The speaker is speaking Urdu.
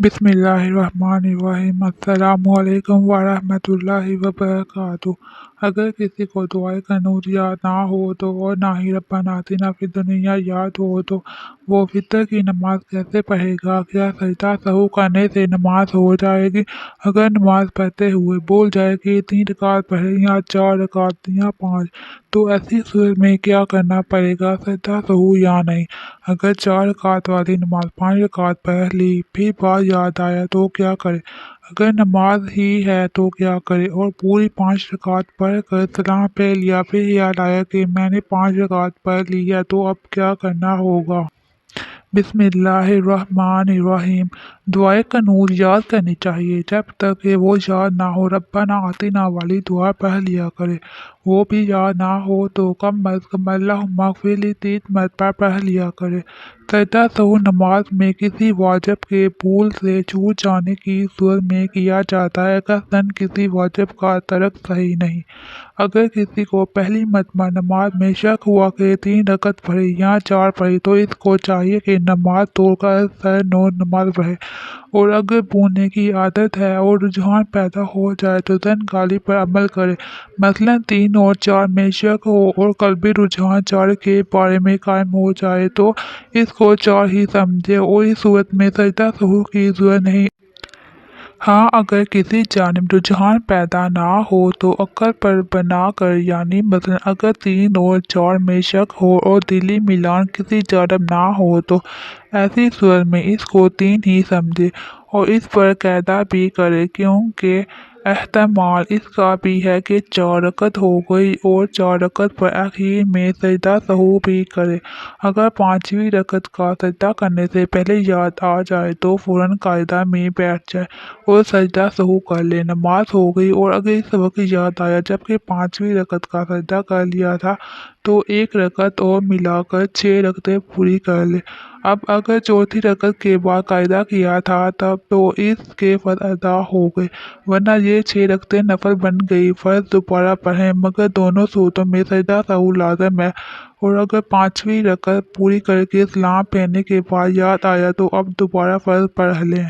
بسم اللہ الرحمن الرحیم۔ السلام علیکم ورحمۃ اللہ وبرکاتہ۔ اگر کسی کو دعائے قنوت یاد نہ ہو تو اور نہ ہی ربنا آتنا فی الدنیا یاد ہو تو وہ فطر کی نماز کیسے پڑھے گا؟ کیا سجدہ سہو کرنے سے نماز ہو جائے گی؟ اگر نماز پڑھتے ہوئے بھول جائے کہ 3 رکعت پڑھے یا 4 رکعت یا 5، تو ایسی صورت میں کیا کرنا پڑے گا؟ سجدہ سہو یا نہیں؟ اگر 4 رکعت والی نماز 5 رکعت پڑھ لی، پھر بعد یاد آیا تو کیا کرے؟ اگر نماز ہی ہے تو کیا کرے؟ اور پوری 5 رکعت پڑھ کر سلام پھیر لیا، پھر یاد آیا کہ میں نے 5 رکعت پڑھ لی ہے، تو اب کیا کرنا ہوگا؟ بسم اللہ الرحمن الرحیم۔ دعائے قنوت یاد کرنی چاہیے، جب تک کہ وہ یاد نہ ہو ربنا آتنا والی دعا پڑھ لیا کرے۔ وہ بھی یاد نہ ہو تو کم از کم اللہم اغفر لی 3 مرتبہ پڑھ لیا کرے۔ سجدہ سہو نماز میں کسی واجب کے بھول سے چھوٹ جانے کی صورت میں کیا جاتا ہے، قصداً کسی واجب کا ترک صحیح نہیں۔ اگر کسی کو پہلی مرتبہ نماز میں شک ہوا کہ 3 رکعت پڑھی یا 4 پڑھی، تو اس کو چاہیے کہ نماز توڑ کر سر نو نماز پڑھے، اور اگر بھولنے کی عادت ہے اور رجحان پیدا ہو جائے تو زن پر عمل کرے۔ مثلاً 3 اور 4 میں شک ہو اور قلبی رجحان 4 کے بارے میں قائم ہو جائے تو اس کو 4 ہی سمجھے، اور اس صورت میں سجدہ سہو کی ضرورت نہیں۔ ہاں، اگر کسی جانب رجحان پیدا نہ ہو تو عقل پر بنا کر، یعنی مثلاً اگر 3 اور 4 میں شک ہو اور دلی میلان کسی جانب نہ ہو تو ایسی صورت میں اس کو 3 ہی سمجھے اور اس پر قاعدہ بھی کرے، کیونکہ احتمال اس کا بھی ہے کہ 4 رکعت ہو گئی اور 4 رکعت پر اخیر میں سجدہ سہو بھی کرے۔ اگر 5ویں رکعت کا سجدہ کرنے سے پہلے یاد آ جائے تو فوراً قاعدہ میں بیٹھ جائے اور سجدہ سہو کر لے، نماز ہو گئی۔ اور اگر اس وقت یاد آیا جبکہ 5ویں رکعت کا سجدہ کر لیا تھا تو 1 رکعت اور ملا کر 6 رکعتیں پوری کر لے۔ اب اگر 4تھی رکعت کے بعد قاعدہ کیا تھا تب تو اس کے فرض ادا ہو گئے، ورنہ یہ 6 رکعتیں نفل بن گئی۔ فرض دوبارہ پڑھیں، مگر دونوں صورتوں میں سجدہ سہو لازم ہے، اور اگر 5ویں رکعت پوری کر کے سلام پھیرنے کے بعد یاد آیا تو اب دوبارہ فرض پڑھ لیں۔